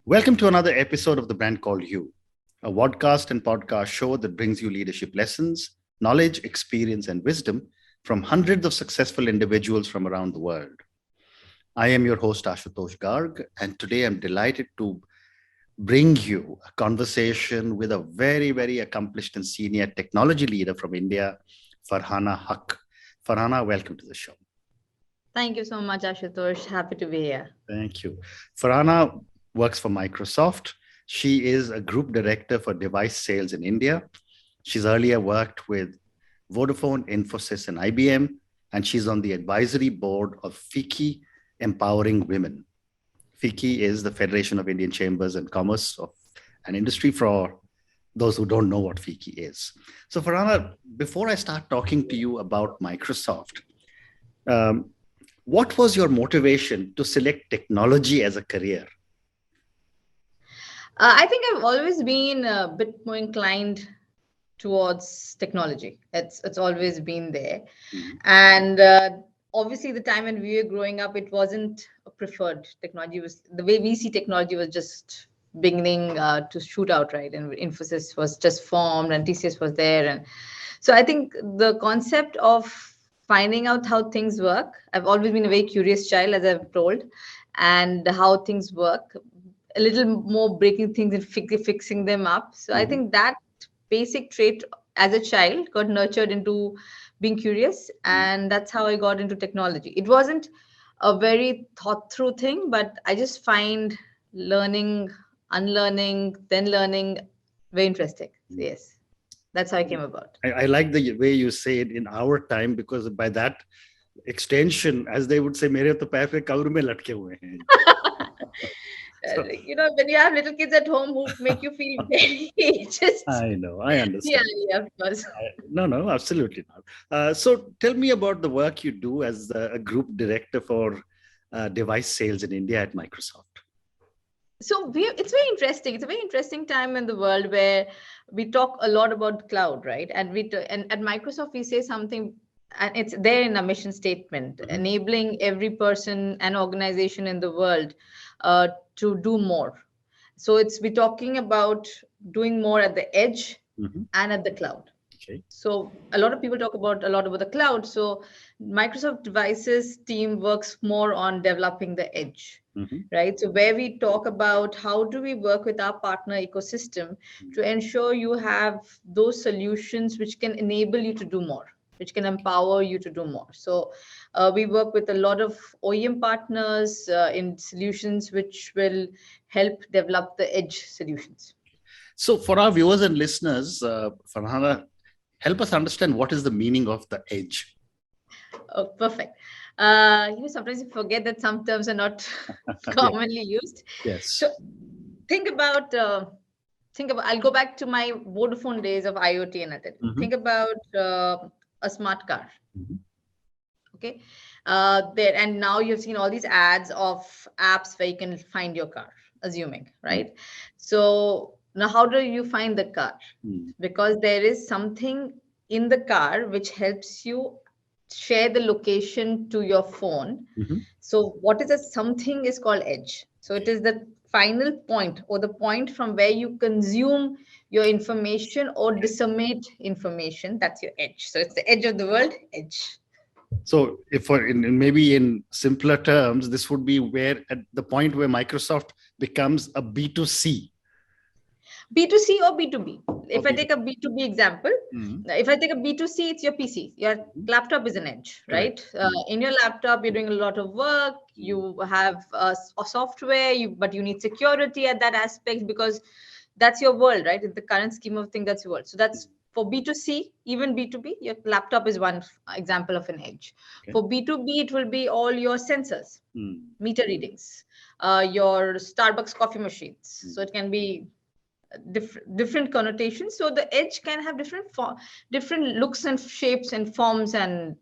Welcome to another episode of The Brand Called You, a podcast and podcast show that brings you leadership lessons, knowledge, experience, and wisdom from hundreds of successful individuals from around the world. I am your host, Ashutosh Garg, and today I'm delighted to bring you a conversation with a very, very accomplished and senior technology leader from India, Farhana Haq. Farhana, welcome to the show. Thank you so much, Ashutosh. Happy to be here. Thank you. Farhana works for Microsoft. She is a group director for device sales in India. She's earlier worked with Vodafone, Infosys, and IBM, and she's on the advisory board of FICCI Empowering Women. FICCI is the Federation of Indian Chambers and Commerce of an Industry, for those who don't know what FICCI is. So Farhana, before I start talking to you about Microsoft, what was your motivation to select technology as a career? I think I've always been a bit more inclined towards technology. It's always been there. And obviously, the time when we were growing up, it wasn't a preferred technology. Was the way we see technology was just beginning to shoot out, right? And Infosys was just formed and TCS was there. And so I think the concept of finding out how things work, I've always been a very curious child, as I've told, and how things work, a little more breaking things and fixing them up. So I think that basic trait as a child got nurtured into being curious, and that's how I got into technology. It wasn't a very thought through thing, but I just find learning, unlearning, then learning very interesting. So yes, that's how I came about. I like the way you say it, in our time, because by that extension, as they would say, mere to pair pe kaur mein latke hue hain. So, when you have little kids at home who make you feel very just. I know, I understand. Yeah, of course. No, absolutely not. So tell me about the work you do as a group director for device sales in India at Microsoft. So it's very interesting. It's a very interesting time in the world where we talk a lot about cloud, right? And and at Microsoft, we say something, and it's there in our mission statement, enabling every person and organization in the world to do more. So we're talking about doing more at the edge and at the cloud. Okay. So a lot of people talk about the cloud. So Microsoft Devices team works more on developing the edge, right? So where we talk about how do we work with our partner ecosystem to ensure you have those solutions which can enable you to do more, which can empower you to do more. So we work with a lot of OEM partners in solutions which will help develop the edge solutions. So for our viewers and listeners, Farhana, help us understand what is the meaning of the edge. Oh, perfect. Sometimes you forget that some terms are not commonly used. Yes. So think about, I'll go back to my Vodafone days of IoT and that. Think about a smart car. Okay. And now you've seen all these ads of apps where you can find your car, assuming, right? So now how do you find the car? Because there is something in the car which helps you share the location to your phone. So what is something is called edge. So it is the final point, or the point from where you consume your information or disseminate information. That's your edge. So it's the edge of the world, edge. So if maybe in simpler terms, this would be where at the point where Microsoft becomes a B2C. B2C or B2B. If I take a B2B example, if I take a B2C, it's your PC. Your laptop is an edge, right? In your laptop, you're doing a lot of work. You have a software, but you need security at that aspect because that's your world, right? In the current scheme of things, that's your world. So that's for B2C, even B2B, your laptop is one example of an edge. For B2B, it will be all your sensors, meter readings, your Starbucks coffee machines. So it can be different connotations. So the edge can have different looks and shapes and forms, and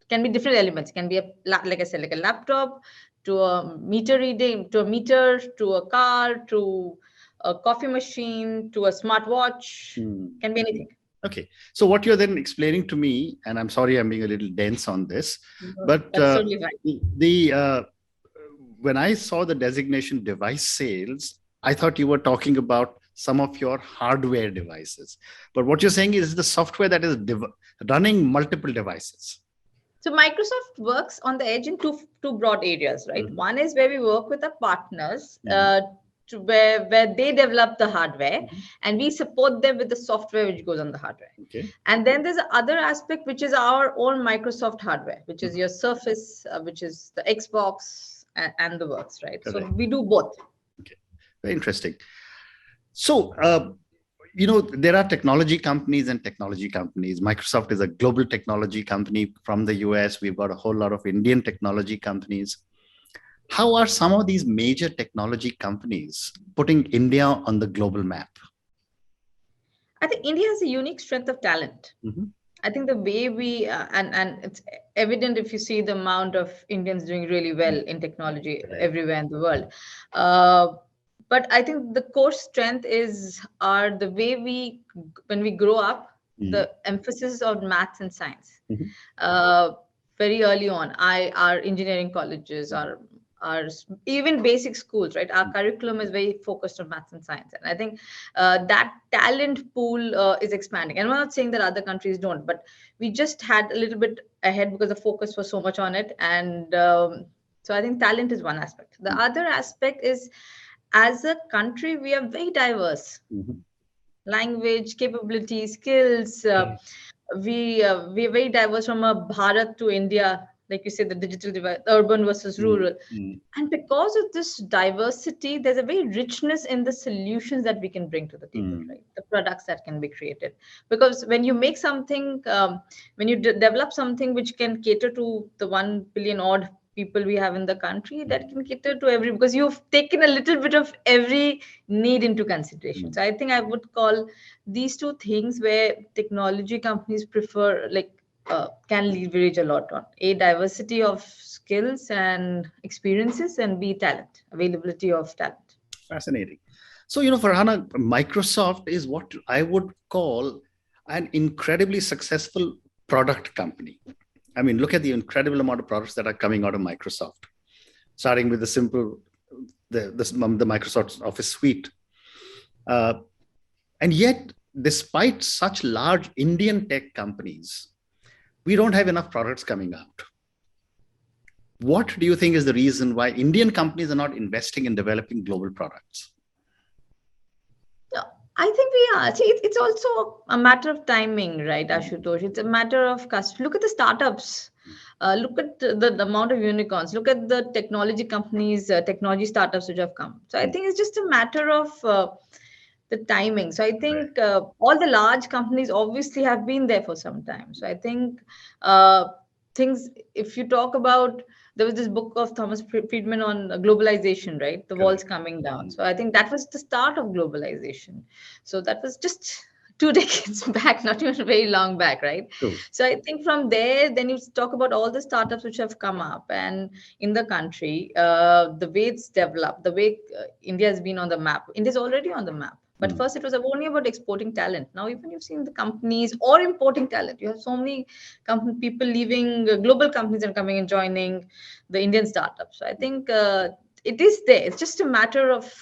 can be different elements. It can be like I said, like a laptop, to a meter reading, to a meter, to a car, to a coffee machine, to a smartwatch. Can be anything. Okay. So what you're then explaining to me, and I'm sorry I'm being a little dense on this, but when I saw the designation device sales, I thought you were talking about some of your hardware devices. But what you're saying is the software that is running multiple devices. So Microsoft works on the edge in two broad areas, right? Mm-hmm. One is where we work with our partners, Mm-hmm. to where they develop the hardware, and we support them with the software which goes on the hardware. Okay. And then there's the other aspect, which is our own Microsoft hardware, which is your Surface, which is the Xbox and the works, right? Correct. So we do both. Okay, very interesting. So, there are technology companies and technology companies. Microsoft is a global technology company from the US. We've got a whole lot of Indian technology companies. How are some of these major technology companies putting India on the global map? I think India has a unique strength of talent. Mm-hmm. I think the way we and it's evident if you see the amount of Indians doing really well in technology everywhere in the world. But I think the core strength is the way when we grow up, the emphasis on maths and science. Very early on, our engineering colleges are even basic schools, right? Our curriculum is very focused on maths and science, and I think that talent pool is expanding. And I'm not saying that other countries don't, but we just had a little bit ahead because the focus was so much on it. And so I think talent is one aspect. The other aspect is, as a country, we are very diverse. Language, capability, skills. We are very diverse from a Bharat to India, like you said, the digital divide, urban versus rural. And because of this diversity, there's a very richness in the solutions that we can bring to the table, right? The products that can be created. Because when you make something, when you develop something which can cater to the 1 billion odd people we have in the country, that can cater to because you've taken a little bit of every need into consideration. So I think I would call these two things where technology companies prefer, can leverage a lot on: A, diversity of skills and experiences, and B, talent, availability of talent. Fascinating. So, Farhana, Microsoft is what I would call an incredibly successful product company. I mean, look at the incredible amount of products that are coming out of Microsoft, starting with the Microsoft Office suite. And yet, despite such large Indian tech companies, we don't have enough products coming out. What do you think is the reason why Indian companies are not investing in developing global products? I think we are. See, it's also a matter of timing, right, Ashutosh? It's a matter of look at the startups. Look at the amount of unicorns. Look at the technology companies, technology startups which have come. So I think it's just a matter of the timing. So I think all the large companies obviously have been there for some time. So I think things, if you talk about, there was this book of Thomas Friedman on globalization, right? The walls coming down. So I think that was the start of globalization. So that was just 2 decades back, not even very long back, right? True. So I think from there, then you talk about all the startups which have come up and in the country, the way it's developed, the way India has been on the map. India's already on the map. But first, it was only about exporting talent. Now, even you've seen the companies or importing talent. You have so many people leaving global companies and coming and joining the Indian startups. So I think it is there. It's just a matter of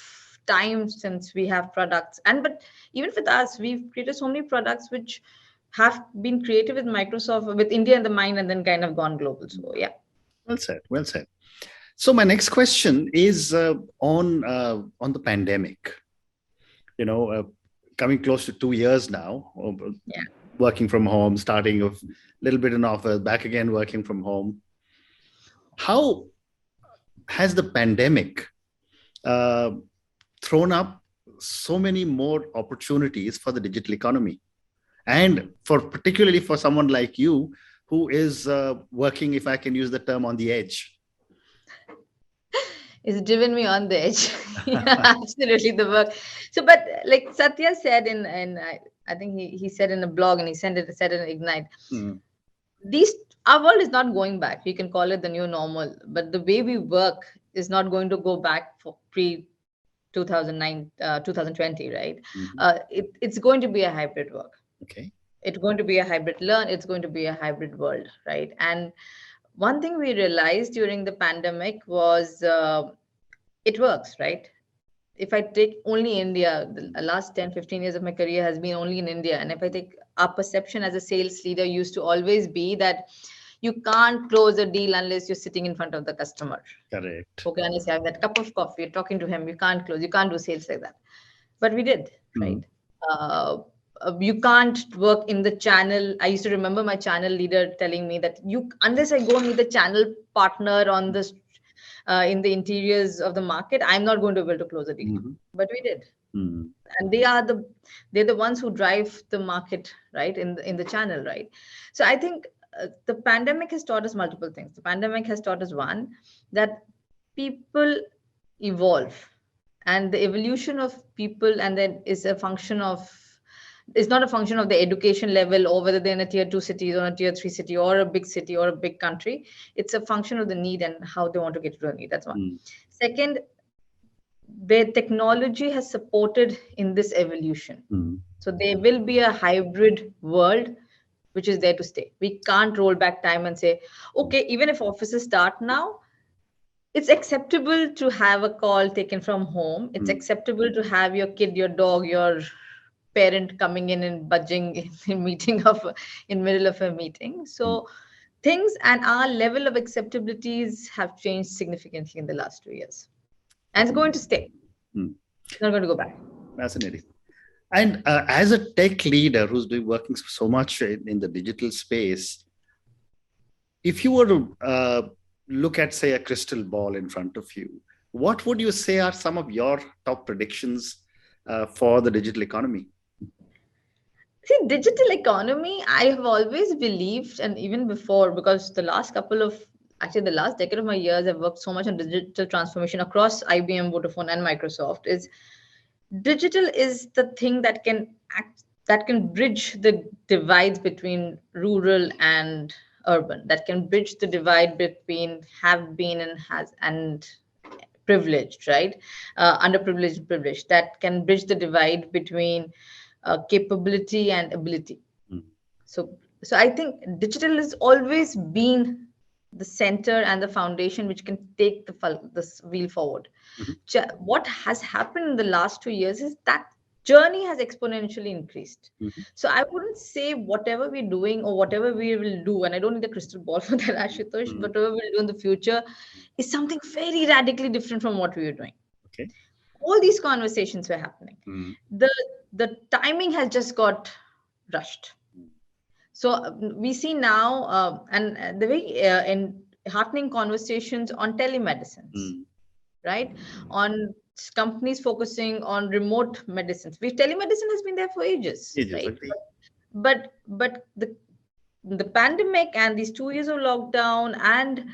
time since we have products. But even with us, we've created so many products which have been created with Microsoft, with India in the mind, and then kind of gone global. So yeah. Well said. Well said. So my next question is on the pandemic. Coming close to 2 years now, working from home, starting a little bit in office, back again working from home. How has the pandemic thrown up so many more opportunities for the digital economy? And particularly for someone like you, who is working, if I can use the term, on the edge. It's driven me on the edge. Absolutely, the work. So, but like Satya said I think he said in a blog, and he said in Ignite, our world is not going back. You can call it the new normal, but the way we work is not going to go back for pre-2009, 2020, right? It's going to be a hybrid work. Okay. It's going to be a hybrid learn. It's going to be a hybrid world, right? And one thing we realized during the pandemic was it works, right? If I take only India, the last 10, 15 years of my career has been only in India. And if I take our perception as a sales leader used to always be that you can't close a deal unless you're sitting in front of the customer. Correct. Okay, unless you have that cup of coffee, you're talking to him, you can't close, you can't do sales like that. But we did, right? You can't work in the channel. I used to remember my channel leader telling me that unless I go meet the channel partner on this in the interiors of the market, I'm not going to be able to close a deal. But we did. And they're the ones who drive the market, right, in the channel, right? So I think the pandemic has taught us multiple things. The pandemic has taught us, one, that people evolve, and the evolution of people and then is a function of, it's not a function of the education level or whether they're in a tier 2 city or a tier 3 city or a big city or a big country. It's a function of the need and how they want to get to the need. That's one. Second, where technology has supported in this evolution. So there will be a hybrid world which is there to stay. We can't roll back time and say, okay, even if offices start now, it's acceptable to have a call taken from home. It's acceptable to have your kid, your dog, your parent coming in and budging in middle of a meeting. So things and our level of acceptabilities have changed significantly in the last 2 years. And it's going to stay. It's not going to go back. Fascinating. And as a tech leader who's been working so much in the digital space, if you were to look at, say, a crystal ball in front of you, what would you say are some of your top predictions for the digital economy? See, digital economy, I have always believed, and even before, because the last decade of my years, I've worked so much on digital transformation across IBM, Vodafone, and Microsoft, is digital is the thing that can bridge the divides between rural and urban, that can bridge the divide between have been and has and privileged, right? Underprivileged and privileged, that can bridge the divide between capability and ability. So I think digital has always been the center and the foundation which can take this wheel forward. What has happened in the last 2 years is that journey has exponentially increased. So I wouldn't say whatever we're doing or whatever we will do, and I don't need a crystal ball for that, Ashutosh, but whatever we'll do in the future is something very radically different from what we were doing. Okay. All these conversations were happening. The timing has just got rushed. So we see now, and the very in heartening conversations on telemedicines, right? On companies focusing on remote medicines. Telemedicine has been there for ages, right? But the pandemic and these 2 years of lockdown and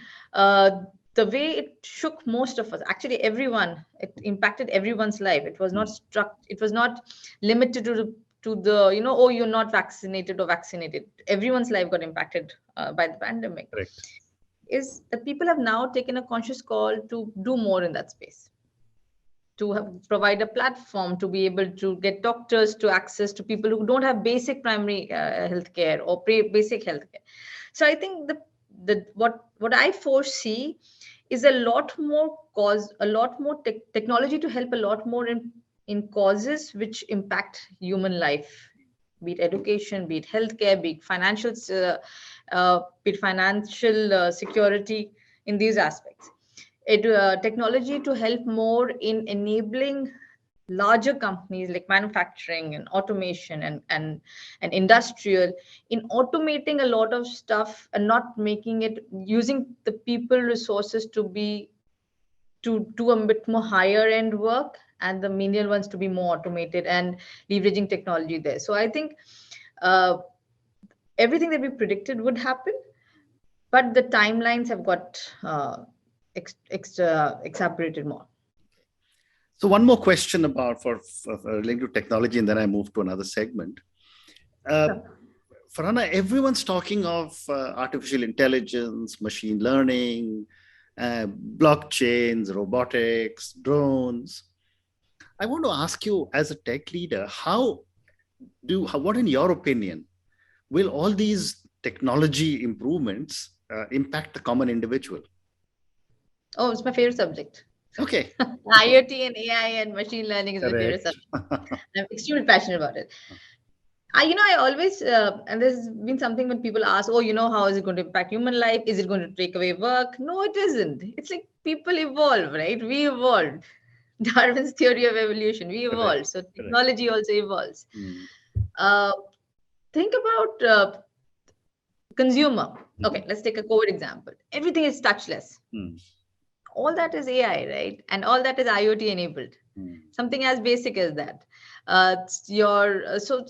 the way it shook most of us, actually everyone, it impacted everyone's life. It was not limited to the, oh, you're not vaccinated or vaccinated. Everyone's life got impacted by the pandemic. Correct. Is that people have now taken a conscious call to do more in that space, to provide a platform to be able to get doctors to access to people who don't have basic primary healthcare or basic healthcare. So I think what I foresee is a lot more technology to help a lot more in causes which impact human life, be it education, be it healthcare, be it financial security, in these aspects. Technology to help more in enabling larger companies like manufacturing and automation and industrial, in automating a lot of stuff and not making it, using the people resources to do a bit more higher end work, and the menial ones to be more automated and leveraging technology there. So I think everything that we predicted would happen, but the timelines have got exacerbated more. So one more question about for linked to technology, and then I move to another segment. Farhana, everyone's talking of artificial intelligence, machine learning, blockchains, robotics, drones. I want to ask you, as a tech leader, what in your opinion, will all these technology improvements impact the common individual? Oh, it's my favorite subject. Okay. IoT and AI and machine learning is my favorite subject. I'm extremely passionate about it. I always, and there's been something when people ask, oh, how is it going to impact human life? Is it going to take away work? No, it isn't. It's like people evolve, right? We evolved. Darwin's theory of evolution, we evolved. So technology also evolves. Think about consumer. Okay, let's take a COVID example. Everything is touchless. All that is AI, right? And all that is IoT enabled. Something as basic as that. So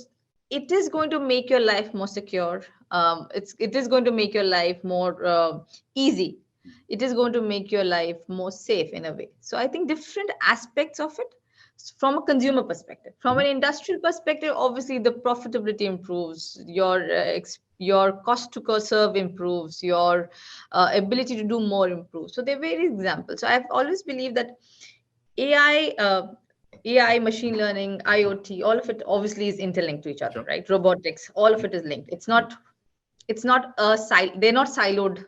it is going to make your life more secure. It is going to make your life more easy. It is going to make your life more safe in a way. So I think different aspects of it from a consumer perspective. From an industrial perspective, obviously the profitability improves, your cost to serve improves, your ability to do more improves. So there are various examples. So I've always believed that AI, machine learning, IoT, all of it obviously is interlinked to each other, right? Robotics, all of it is linked. They're not siloed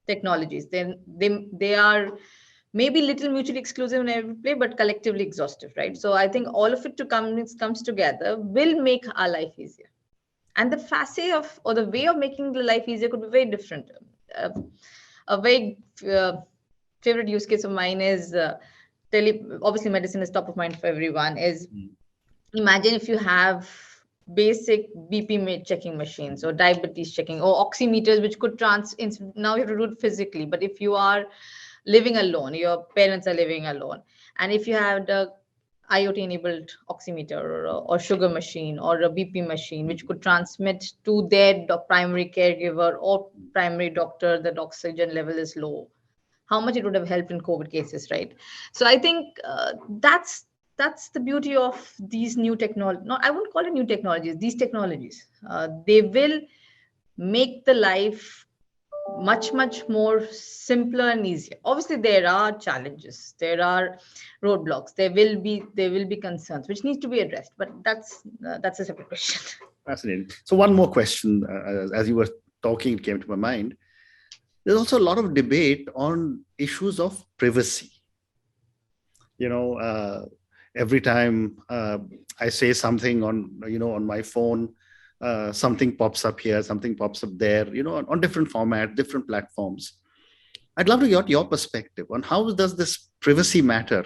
technologies. They are maybe little mutually exclusive in every play, but collectively exhaustive, right? So I think all of it comes together will make our life easier. And the facet of, or the way of making the life easier could be very different. A very favorite use case of mine is obviously medicine is top of mind for everyone. Is imagine if you have basic BP checking machines or diabetes checking or oximeters, which could now you have to do it physically. But if you are living alone, your parents are living alone, and if you have the IoT enabled oximeter or sugar machine or a BP machine, which could transmit to their primary caregiver or primary doctor that oxygen level is low, how much it would have helped in COVID cases, right? So I think that's the beauty of these new technologies. No, I wouldn't call it new technologies. These technologies, they will make the life much more simpler and easier. Obviously there are challenges, there are roadblocks, there will be concerns which need to be addressed, but that's a separate question. Fascinating. So one more question, as you were talking, it came to my mind. There's also a lot of debate on issues of privacy. Every time I say something on my phone, something pops up here, something pops up there, on different formats, different platforms. I'd love to get your perspective on how does this privacy matter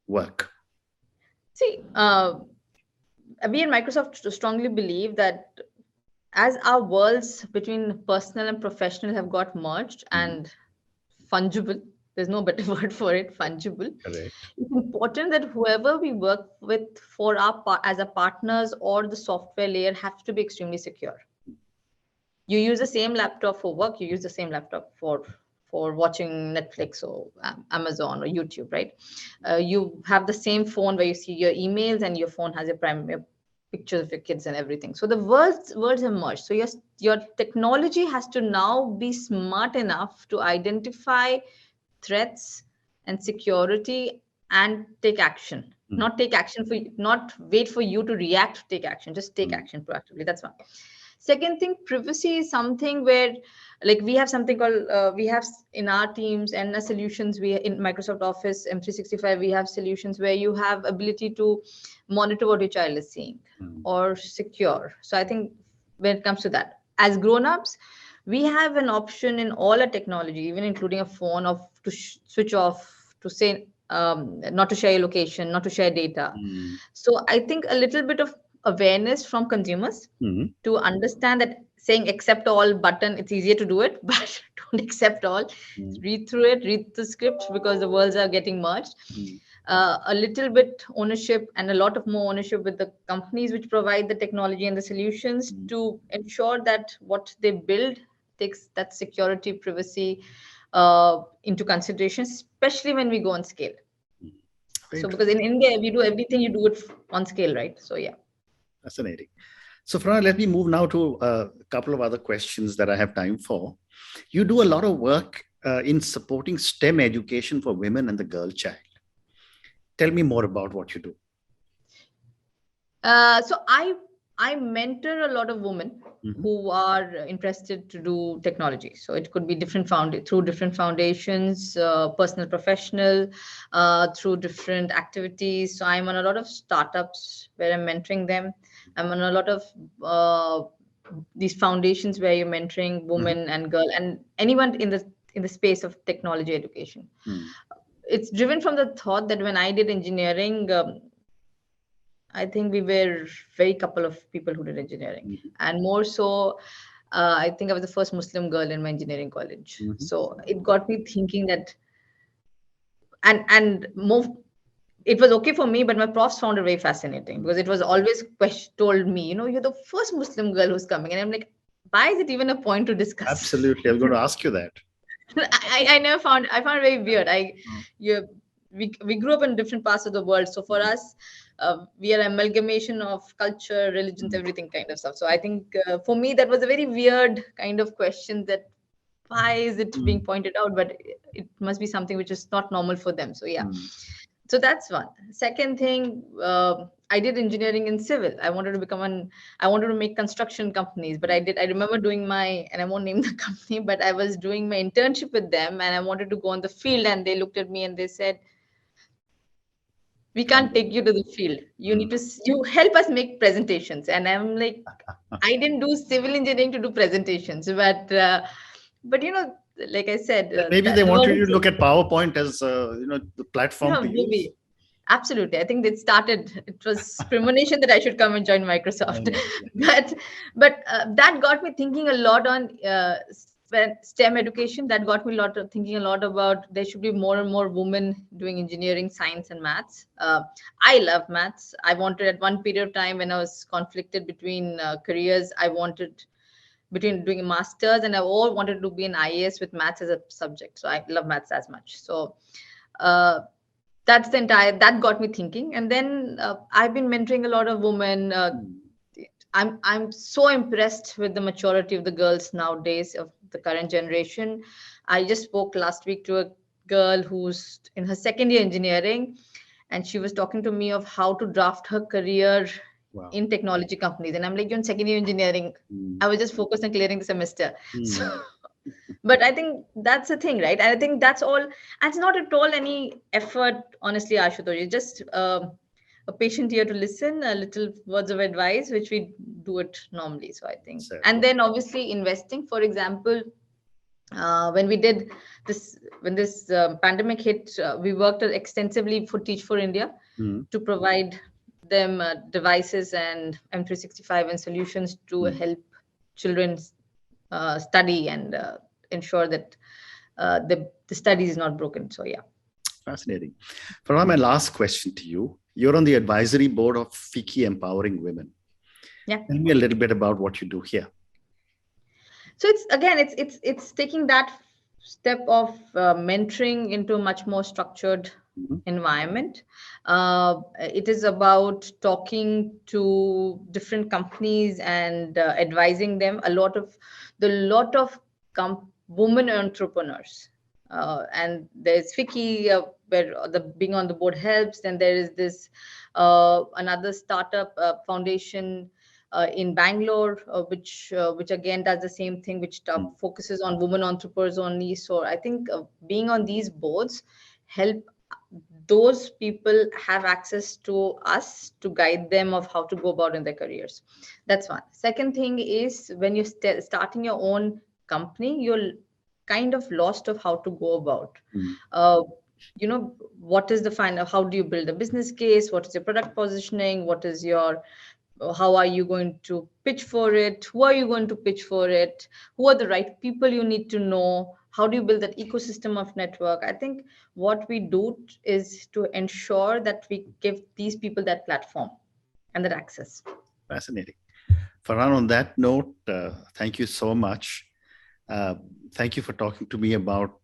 work? See, we in Microsoft strongly believe that as our worlds between personal and professional have got merged and fungible, there's no better word for it, fungible. Correct. It's important that whoever we work with as a partners or the software layer have to be extremely secure. You use the same laptop for work, you use the same laptop for watching Netflix or Amazon or YouTube, right? You have the same phone where you see your emails, and your phone has your primary pictures of your kids and everything. So the worlds have merged. So your technology has to now be smart enough to identify threats and security and take action. Not wait for you to react to take action, just take action proactively. That's one. Second thing, privacy is something where, like, we have something called we have in our teams and the solutions, we in Microsoft Office M365, we have solutions where you have ability to monitor what your child is seeing or secure. So I think when it comes to that, as grown-ups, we have an option in all our technology, even including a phone, to switch off, to say not to share your location, not to share data. So I think a little bit of awareness from consumers to understand that saying accept all button, it's easier to do it, but don't accept all. Read through it, read the script, because the worlds are getting merged. A little bit ownership and a lot of more ownership with the companies which provide the technology and the solutions to ensure that what they build takes that security, privacy into consideration, especially when we go on scale. So because in India, we do everything, you do it on scale, right? So yeah. Fascinating. So Farhana, let me move now to a couple of other questions that I have time for. You do a lot of work in supporting STEM education for women and the girl child. Tell me more about what you do. So I I mentor a lot of women who are interested to do technology. So it could be through different foundations, personal, professional, through different activities. So I'm on a lot of startups where I'm mentoring them. I'm on a lot of these foundations where you're mentoring women and girl and anyone in the space of technology education. It's driven from the thought that when I did engineering, I think we were very couple of people who did engineering, and more so, I think I was the first Muslim girl in my engineering college. So it got me thinking that, and more, it was okay for me, but my profs found it very fascinating because it was always told me, you're the first Muslim girl who's coming, and I'm like, why is it even a point to discuss? Absolutely, I was going to ask you that. I found it very weird. We grew up in different parts of the world, so for us, we are amalgamation of culture, religions, everything kind of stuff. So I think for me that was a very weird kind of question, that why is it being pointed out, but it must be something which is not normal for them. So yeah. So that's one. Second thing, I did engineering in civil. I wanted to make construction companies, but I remember doing and I won't name the company, but I was doing my internship with them and I wanted to go on the field, and they looked at me and they said, we can't take you to the field. You help us make presentations. And I'm like, I didn't do civil engineering to do presentations, but like I said, maybe they wanted you to look at PowerPoint as the platform to maybe. use. Absolutely. I think it was premonition that I should come and join Microsoft. But that got me thinking a lot on STEM education. That got me thinking a lot about there should be more and more women doing engineering, science, and maths. I love maths. I wanted, at one period of time when I was conflicted between careers, I wanted between doing a master's, and I all wanted to be an IAS with maths as a subject. So I love maths as much. So that got me thinking. And then I've been mentoring a lot of women. I'm so impressed with the maturity of the girls nowadays, of the current generation. I just spoke last week to a girl who's in her second year engineering, and she was talking to me of how to draft her career in technology companies. And I'm like, you're in second year engineering. I was just focused on clearing the semester. So, but I think that's the thing, right? And I think that's all. And it's not at all any effort, honestly, Ashutosh. It's just a patient ear to listen, a little words of advice, which we do it normally. So I think, and then obviously investing, for example, when this pandemic hit, we worked extensively for Teach for India to provide them devices and M365 and solutions to help children study and ensure that the study is not broken. So yeah. Fascinating. Farhana, my last question to you. You're on the advisory board of FICCI Empowering Women. Yeah. Tell me a little bit about what you do here. So it's taking that step of mentoring into a much more structured environment. It is about talking to different companies and advising them. A lot of women entrepreneurs. And there's FICCI, where being on the board helps. Then there is this another startup foundation in Bangalore, which again does the same thing, which focuses on women entrepreneurs only. So I think being on these boards help those people have access to us to guide them of how to go about in their careers. That's one. Second thing is, when you're starting your own company, you're kind of lost of how to go about. What is the final? How do you build a business case? What is your product positioning? How are you going to pitch for it? Who are you going to pitch for it? Who are the right people you need to know? How do you build that ecosystem of network? I think what we do is to ensure that we give these people that platform and that access. Fascinating. Farhana, on that note, thank you so much. Thank you for talking to me about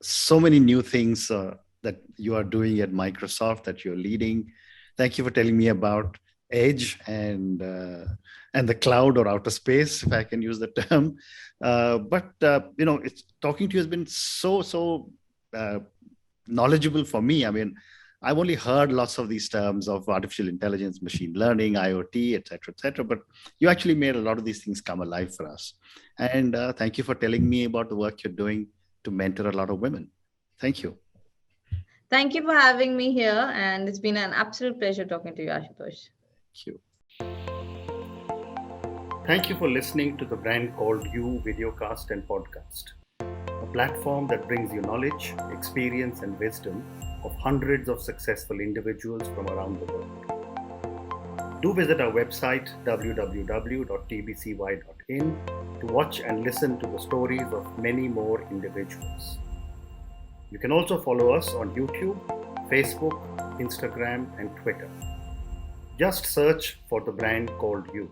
so many new things that you are doing at Microsoft, that you're leading. Thank you for telling me about edge and the cloud or outer space, if I can use the term. It's talking to you has been so knowledgeable for me. I mean, I've only heard lots of these terms of artificial intelligence, machine learning, IoT, et cetera, but you actually made a lot of these things come alive for us. And thank you for telling me about the work you're doing to mentor a lot of women. Thank you. Thank you for having me here. And it's been an absolute pleasure talking to you, Ashutosh. Thank you. Thank you for listening to the Brand Called You videocast and podcast, a platform that brings you knowledge, experience, and wisdom of hundreds of successful individuals from around the world. Do visit our website www.tbcy.in to watch and listen to the stories of many more individuals. You can also follow us on YouTube, Facebook, Instagram, and Twitter. Just search for the Brand Called You.